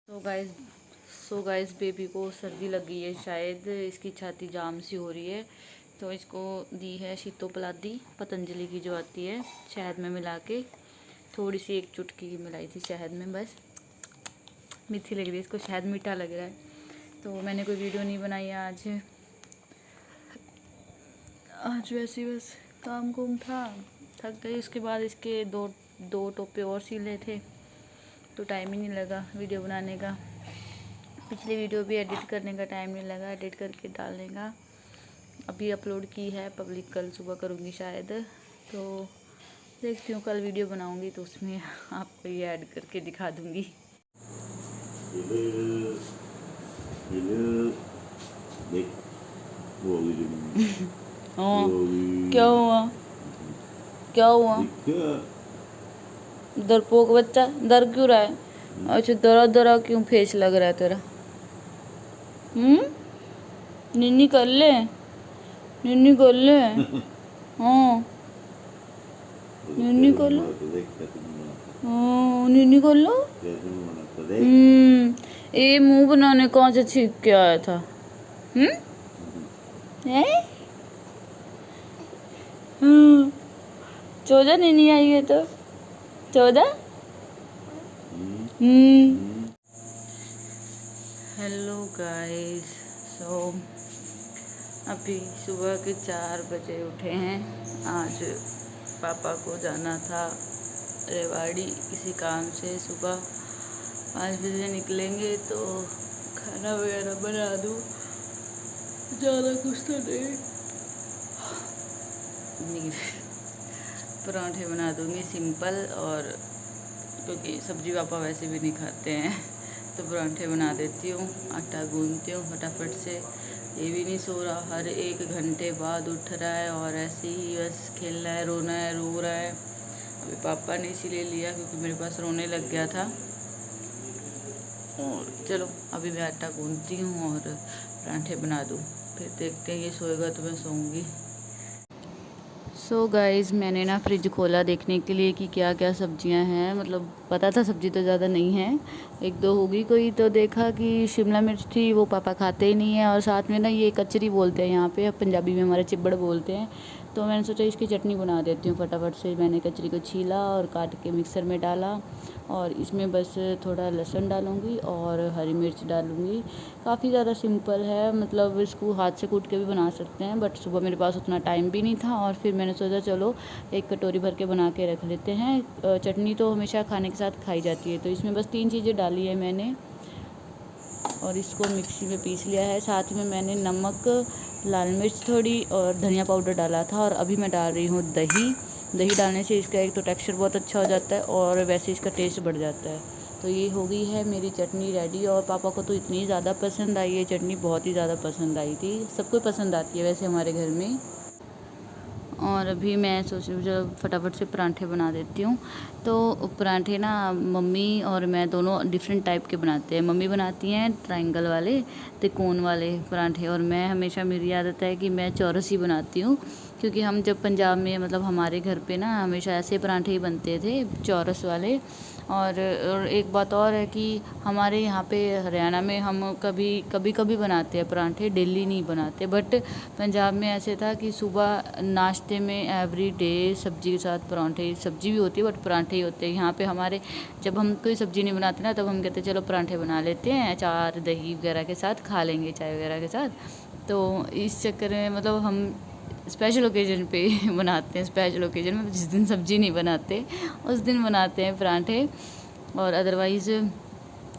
So guys baby को सर्दी लग गई है, शायद इसकी छाती जाम सी हो रही है। तो इसको दी है शीतोपलादी पतंजलि की जो आती है शहद में मिला के। थोड़ी सी एक चुटकी मिलाई थी शहद में, बस मीठी लग रही है इसको, शहद मीठा लग रहा है। तो मैंने कोई वीडियो नहीं बनाई आज वैसे ही बस काम कुम था, थक गई। उसके बाद इसके दो टोपे और सिले थे तो टाइम ही नहीं लगा वीडियो बनाने का। पिछली वीडियो भी एडिट करने का टाइम नहीं लगा, एडिट करके डालने का। अभी अपलोड की है पब्लिक, कल सुबह करूँगी शायद। तो देखती हूँ, कल वीडियो बनाऊँगी तो उसमें आपको ये ऐड करके दिखा दूँगी। क्या हुआ क्या हुआ? डरपोक बच्चा, डर क्यों रहा है? अच्छा, डरा क्यों फेस लग रहा है तेरा? निन्नी कर ले, निन्नी कर ले। हाँ निन्नी कर लो, हाँ निन्नी कर लो। ये मुंह बनाने कौन से सीख के आया था? चौदह निन्नी आई है तो 14। हेलो गाइस, सो अभी सुबह के 4 बजे उठे हैं। आज पापा को जाना था रेवाड़ी किसी काम से। सुबह 5 बजे निकलेंगे तो खाना वगैरह बना दूँ, ज़्यादा कुछ तो नहीं, पराठे बना दूँगी सिंपल। और क्योंकि सब्जी पापा वैसे भी नहीं खाते हैं तो पराठे बना देती हूँ। आटा गूंदती हूँ फटाफट से। ये भी नहीं सो रहा, हर 1 घंटे बाद उठ रहा है और ऐसे ही बस खेलना है, रोना है, रो रहा है। अभी पापा ने इसीलिए लिया क्योंकि मेरे पास रोने लग गया था। और चलो अभी मैं आटा गूंदती हूँ और पराठे बना दूँ, फिर देखते हैं। ये सोएगा तो मैं सोऊंगी। सो गाइज़, मैंने ना फ्रिज खोला देखने के लिए कि क्या क्या सब्जियां हैं। मतलब पता था सब्जी तो ज़्यादा नहीं है, 1-2 होगी कोई। तो देखा कि शिमला मिर्च थी, वो पापा खाते ही नहीं है। और साथ में ना ये कचरी बोलते हैं यहाँ पे, पंजाबी में हमारे चिब्बड़ बोलते हैं। तो मैंने सोचा इसकी चटनी बना देती हूँ फटाफट से। मैंने कचरी को छीला और काट के मिक्सर में डाला और इसमें बस थोड़ा लहसुन डालूँगी और हरी मिर्च डालूँगी। काफ़ी ज़्यादा सिंपल है, मतलब इसको हाथ से कूट के भी बना सकते हैं, बट सुबह मेरे पास उतना टाइम भी नहीं था। और फिर मैंने सोचा चलो एक कटोरी भर के बना के रख लेते हैं। चटनी तो हमेशा खाने के साथ खाई जाती है। तो इसमें बस 3 चीज़ें डाली है मैंने और इसको मिक्सी में पीस लिया है। साथ में मैंने नमक, लाल मिर्च थोड़ी और धनिया पाउडर डाला था। और अभी मैं डाल रही हूँ दही। दही डालने से इसका एक तो टेक्सचर बहुत अच्छा हो जाता है और वैसे इसका टेस्ट बढ़ जाता है। तो ये हो गई है मेरी चटनी रेडी। और पापा को तो इतनी ज़्यादा पसंद आई है चटनी, बहुत ही ज़्यादा पसंद आई थी। सबको पसंद आती है वैसे हमारे घर में। और अभी मैं सोच रही हूँ फटाफट से पराठे बना देती हूँ। तो पराठे ना मम्मी और मैं दोनों डिफरेंट टाइप के बनाते हैं। मम्मी बनाती हैं ट्रायंगल वाले, त्रिकोण वाले पराठे, और मैं हमेशा, मेरी आदत है कि मैं चौरस ही बनाती हूँ। क्योंकि हम जब पंजाब में, मतलब हमारे घर पे ना हमेशा ऐसे पराठे ही बनते थे, चौरस वाले। और एक बात और है कि हमारे यहाँ पे हरियाणा में हम कभी बनाते हैं पराठे, डेली नहीं बनाते। बट पंजाब में ऐसे था कि सुबह नाश्ते में एवरी डे सब्जी के साथ पराठे, सब्जी भी होती है बट पराठे ही होते हैं। यहाँ पे हमारे, जब हम कोई सब्जी नहीं बनाते ना, तब हम कहते हैं चलो पराठे बना लेते हैं, अचार दही वगैरह के साथ खा लेंगे, चाय वगैरह के साथ। तो इस चक्कर में मतलब हम स्पेशल ओकेजन पे बनाते हैं। स्पेशल ओकेजन में जिस दिन सब्जी नहीं बनाते उस दिन बनाते हैं पराठे। और अदरवाइज़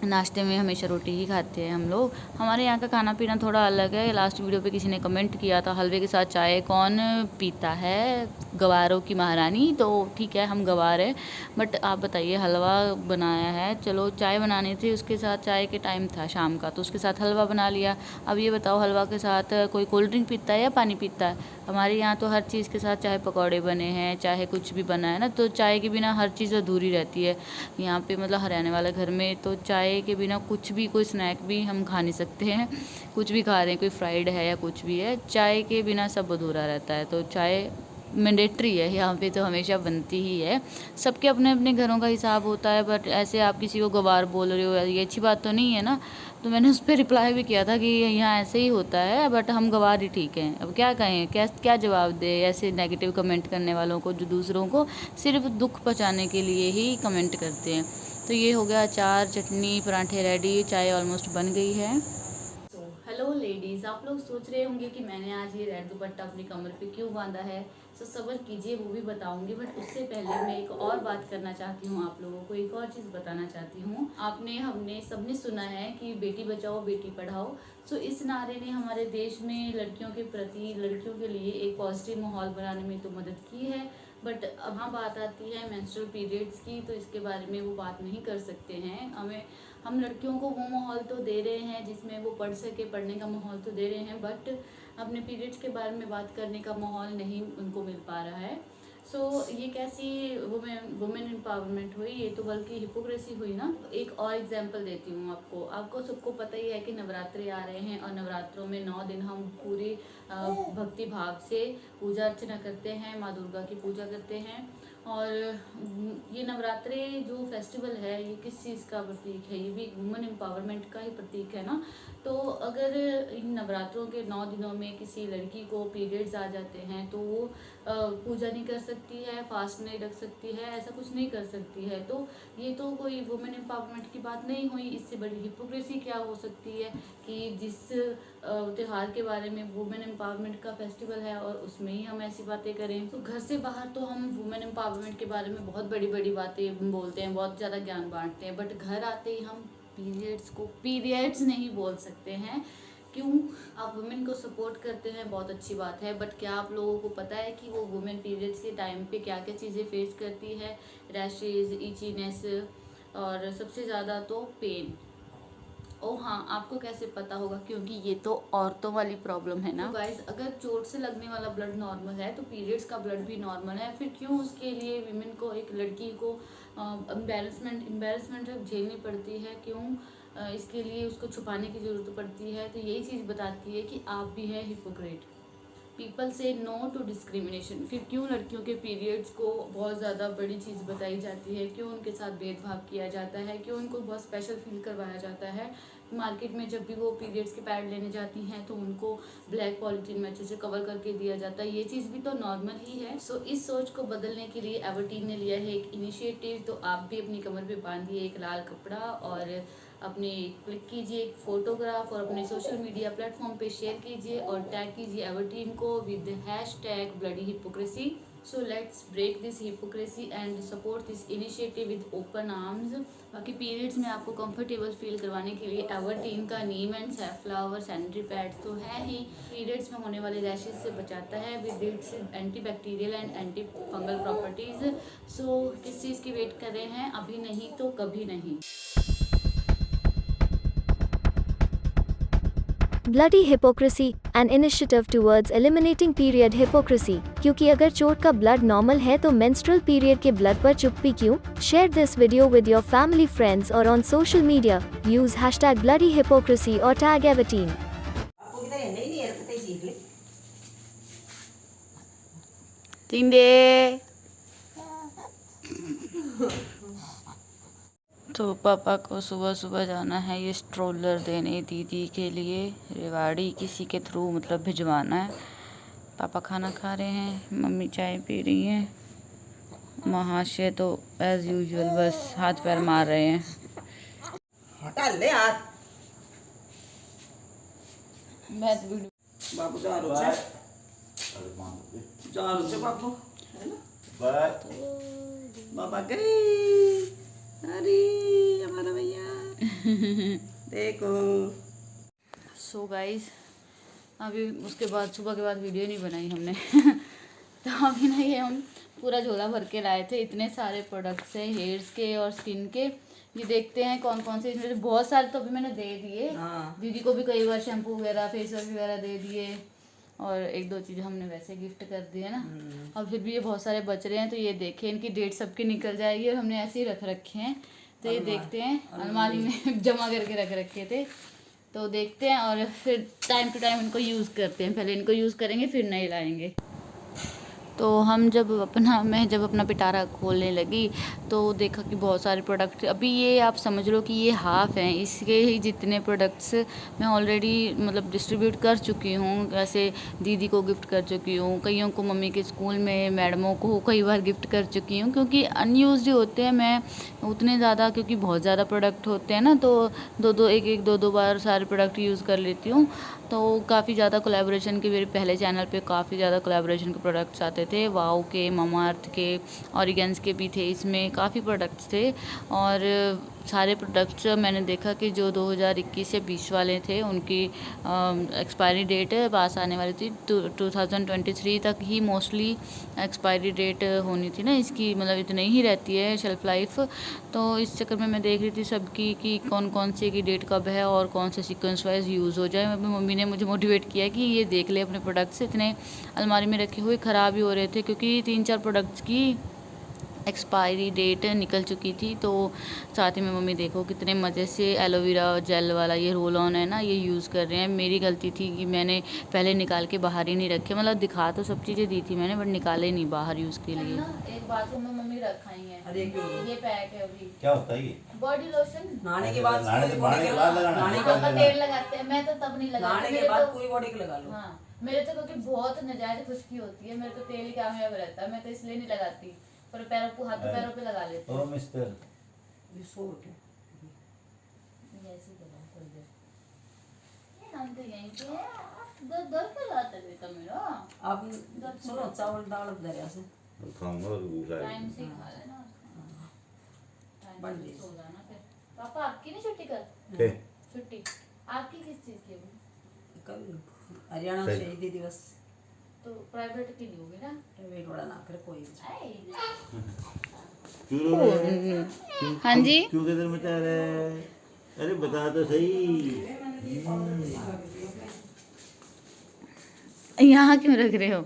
नाश्ते में हमेशा रोटी ही खाते हैं हम लोग। हमारे यहाँ का खाना पीना थोड़ा अलग है। लास्ट वीडियो पे किसी ने कमेंट किया था, हलवे के साथ चाय कौन पीता है, गवारों की महारानी। तो ठीक है, हम गवार हैं, बट आप बताइए, हलवा बनाया है, चलो चाय बनानी थी, उसके साथ चाय के टाइम था शाम का तो उसके साथ हलवा बना लिया। अब ये बताओ, हलवा के साथ कोई कोल्ड ड्रिंक पीता है या पानी पीता है? हमारे यहाँ तो हर चीज़ के साथ, चाहे पकौड़े बने हैं, चाहे कुछ भी बना है ना, तो चाय के बिना हर चीज़ अधूरी रहती है। यहाँ पे मतलब हरियाणा वाले घर में तो चाय के बिना कुछ भी, कोई स्नैक भी हम खा नहीं सकते हैं। कुछ भी खा रहे हैं, कोई फ्राइड है या कुछ भी है, चाय के बिना सब अधूरा रहता है। तो चाय मैंडेटरी है यहाँ पे, तो हमेशा बनती ही है। सबके अपने अपने घरों का हिसाब होता है, बट ऐसे आप किसी को गवार बोल रहे हो ये अच्छी बात तो नहीं है ना। तो मैंने उस पर रिप्लाई भी किया था कि यहाँ ऐसे ही होता है, बट हम गवार ही ठीक हैं। अब क्या कहें, क्या जवाब दे ऐसे नेगेटिव कमेंट करने वालों को, जो दूसरों को सिर्फ दुख पहुँचाने के लिए ही कमेंट करते हैं। तो ये हो गया अचार, चटनी, पराठे रेडी, चाय ऑलमोस्ट बन गई है। हेलो लेडीज़, आप लोग सोच रहे होंगे कि मैंने आज ये रेड दुपट्टा अपनी कमर पे क्यों बांधा है, तो सब्र कीजिए, वो भी बताऊंगी। बट उससे पहले मैं एक और बात करना चाहती हूँ, आप लोगों को एक और चीज़ बताना चाहती हूँ। हमने सबने सुना है कि बेटी बचाओ बेटी पढ़ाओ। सो इस नारे ने हमारे देश में लड़कियों के प्रति, लड़कियों के लिए एक पॉजिटिव माहौल बनाने में तो मदद की है, बट अब हाँ बात आती है मेंस्ट्रुअल पीरियड्स की, तो इसके बारे में वो बात नहीं कर सकते हैं। हम लड़कियों को वो माहौल तो दे रहे हैं जिसमें वो पढ़ सके, पढ़ने का माहौल तो दे रहे हैं, बट अपने पीरियड्स के बारे में बात करने का माहौल नहीं उनको मिल पा रहा है। सो ये कैसी वुमेन एम्पावरमेंट हुई, ये तो बल्कि हिपोक्रेसी हुई ना। एक और एग्जांपल देती हूँ आपको सबको पता ही है कि नवरात्रे आ रहे हैं, और नवरात्रों में 9 दिन हम पूरी भक्ति भाव से पूजा अर्चना करते हैं, माँ दुर्गा की पूजा करते हैं। और ये नवरात्रे जो फेस्टिवल है, ये किस चीज़ का प्रतीक है, ये भी वुमेन एम्पावरमेंट का ही प्रतीक है ना। तो अगर इन नवरात्रों के 9 दिनों में किसी लड़की को पीरियड्स आ जाते हैं, तो वो पूजा नहीं कर सकती है, फास्ट नहीं रख सकती है, ऐसा कुछ नहीं कर सकती है। तो ये तो कोई वुमेन एम्पावरमेंट की बात नहीं हुई। इससे बड़ी हिपोक्रेसी क्या हो सकती है कि जिस त्यौहार के बारे में वुमेन एम्पावरमेंट का फेस्टिवल है और उसमें ही हम ऐसी बातें करें। तो घर से बाहर तो हम वुमेन एम्पावरमेंट के बारे में बहुत बड़ी बड़ी बातें बोलते हैं, बहुत ज़्यादा ज्ञान बांटते हैं, बट घर आते ही हम पीरियड्स को पीरियड्स नहीं बोल सकते हैं। क्यों? आप वुमेन को सपोर्ट करते हैं, बहुत अच्छी बात है, बट क्या आप लोगों को पता है कि वो वुमेन पीरियड्स के टाइम पे क्या क्या चीज़ें फेस करती है? रैशेज, इचीनेस, और सबसे ज़्यादा तो पेन। ओ हाँ, आपको कैसे पता होगा? क्योंकि ये तो औरतों वाली प्रॉब्लम है ना। तो गाइस, अगर चोट से लगने वाला ब्लड नॉर्मल है, तो पीरियड्स का ब्लड भी नॉर्मल है। फिर क्यों उसके लिए विमेन को, एक लड़की को एम्बेरसमेंट झेलनी पड़ती है? क्यों इसके लिए उसको छुपाने की ज़रूरत पड़ती है? तो यही चीज़ बताती है कि आप भी हैं हिपोक्रेट। पीपल से नो टू डिस्क्रिमिनेशन। फिर क्यों लड़कियों के पीरियड्स को बहुत ज़्यादा बड़ी चीज़ बताई जाती है? क्यों उनके साथ भेदभाव किया जाता है? क्यों उनको बहुत स्पेशल फील करवाया जाता है? मार्केट में जब भी वो पीरियड्स के पैड लेने जाती हैं, तो उनको ब्लैक पॉलीथीन में अच्छे से कवर करके दिया जाता है। ये चीज़ भी तो नॉर्मल ही है। सो इस सोच को बदलने के लिए एवर टीन ने लिया है एक इनिशिएटिव। तो आप भी अपनी कमर पे बांधिए एक लाल कपड़ा, और अपने क्लिक कीजिए एक फोटोग्राफ, और अपने सोशल मीडिया प्लेटफॉर्म पे शेयर कीजिए, और टैग कीजिए एवर टीन को with hashtag bloody hypocrisy. So let's break this hypocrisy and support this initiative with open arms. बाकी पीरियड्स में आपको कंफर्टेबल फील करवाने के लिए एवर टीन का नीम एंड सैफफ्लावर सैनिटरी पैड्स तो है ही। पीरियड्स में होने वाले रैशेज से बचाता है with its anti bacterial and anti fungal properties. So किस चीज़ की वेट कर रहे हैं? अभी नहीं तो कभी नहीं। Bloody hypocrisy, an initiative towards eliminating period hypocrisy. क्योंकि अगर चोट का ब्लड नॉर्मल है तो मेंस्ट्रुअल पीरियड के ब्लड पर चुप्पी क्यों? Share this video with your family, friends और on social media. Use hashtag bloody hypocrisy और टैग एवर-टीन। तो पापा को सुबह सुबह जाना है ये स्ट्रोलर देने दीदी के लिए, रेवाड़ी किसी के थ्रू मतलब भिजवाना है। पापा खाना खा रहे हैं, मम्मी चाय पी रही हैं, महाशय तो एज यूजुअल बस हाथ पैर मार रहे हैं। हटा ले हाथ। मैं तो बाबू चारों से बाबू बाबा गए। अरे हमारा भैया देखो। सो गाइस, अभी उसके बाद सुबह के बाद वीडियो नहीं बनाई हमने तो अभी ना ये हम पूरा झोला भर के लाए थे। इतने सारे प्रोडक्ट्स हैं हेयर्स के और स्किन के। ये देखते हैं कौन कौन से। इसमें बहुत सारे तो अभी मैंने दे दिए। दीदी को भी कई बार शैम्पू वगैरह, फेस वॉश वगैरह दे दिए, और एक दो चीज़ें हमने वैसे गिफ्ट कर दी है ना। और फिर भी ये बहुत सारे बच रहे हैं। तो ये देखें, इनकी डेट सबकी निकल जाएगी, और हमने ऐसे ही रख रखे हैं। तो ये देखते हैं, अलमारी में जमा करके रख रखे थे। तो देखते हैं और फिर टाइम टू टाइम इनको यूज़ करते हैं। पहले इनको यूज़ करेंगे, फिर नए लाएंगे। तो मैं जब अपना पिटारा खोलने लगी तो देखा कि बहुत सारे प्रोडक्ट, अभी ये आप समझ लो कि ये हाफ़ हैं, इसके ही जितने प्रोडक्ट्स मैं ऑलरेडी मतलब डिस्ट्रीब्यूट कर चुकी हूँ। ऐसे दीदी को गिफ्ट कर चुकी हूँ, कईयों को मम्मी के स्कूल में मैडमों को कई बार गिफ्ट कर चुकी हूँ, क्योंकि अनयूज्ड होते हैं। मैं उतने ज़्यादा, क्योंकि बहुत ज़्यादा प्रोडक्ट होते हैं ना, तो दो बार सारे प्रोडक्ट यूज़ कर लेती हूँ। तो काफ़ी ज़्यादा कोलैबोरेशन के, मेरे पहले चैनल पे काफ़ी ज़्यादा कोलैबोरेशन के प्रोडक्ट्स आते थे, वाओ के, ममाअर्थ के, ऑरिगेंस के भी थे, इसमें काफ़ी प्रोडक्ट्स थे। और सारे प्रोडक्ट्स मैंने देखा कि जो 2021 या 20 वाले थे उनकी एक्सपायरी डेट पास आने वाली थी। 2023 तक ही मोस्टली एक्सपायरी डेट होनी थी ना इसकी, मतलब इतनी ही रहती है शेल्फ़ लाइफ। तो इस चक्कर में मैं देख रही थी सबकी कि कौन कौन से की डेट कब है और कौन से सीक्वेंस वाइज यूज़ हो जाए। मम्मी ने मुझे मोटिवेट किया कि ये देख ले अपने प्रोडक्ट्स, इतने अलमारी में रखे हुए ख़राब ही हो रहे थे, क्योंकि 3-4 प्रोडक्ट्स की एक्सपायरी डेट निकल चुकी थी। तो साथ ही में मम्मी देखो कितने मज़े से एलोवेरा जेल वाला ये रोल ऑन है ना, ये यूज़ कर रहे हैं। मेरी गलती थी कि मैंने पहले निकाल के बाहर ही नहीं रखे, मतलब दिखा तो सब चीज़ें दी थी मैंने, बट निकाले नहीं बाहर यूज़ के लिए। एक बाथरूम में मम्मी रखाई है, अरे क्यों? ये पैक है अभी। क्या होता है ये? बॉडी लोशन नहाने के बाद नहाने के बाद लगाना। नहाने के पापा बाद तेल लगाते हैं, मैं तो तब नहीं लगाती। नहाने के मेरे बाद तो- पूरी बॉडी को लगा लो। हाँ, मेरे तो क्योंकि बहुत नजायज खुश्की होती है, मेरे तो तेल ही कामयाब रहता है, मैं तो इसलिए नहीं लगाती, पर पैरों को, हाथों पैरों पे लगा लेती ओ हूँ। मिस्टर, ये सो के ऐसे ही करा थोड़ी देर। ये हम तो यहीं पे हैं। दर पे लाते बेटा मेरा, अब सुनो, चावल दाल दरिया से खाऊंगा और भूख लगी। टाइम से ही खा लेना, टाइम बन से गई। सो जाना फिर। पापा आपकी नहीं छुट्टी कर, के? छुट्टी आपकी किस चीज़ की है? कल हरियाणा सही। शहीदी दिवस तो प्राइवेट की नहीं होगी ना? वेट बड़ा ना करे कोई। क्यों रो रहे हैं? क्यों- हाँ जी? क्यों किधर मचा रहे हैं? अरे बता तो सही। यहाँ क्यों रख रहे हो?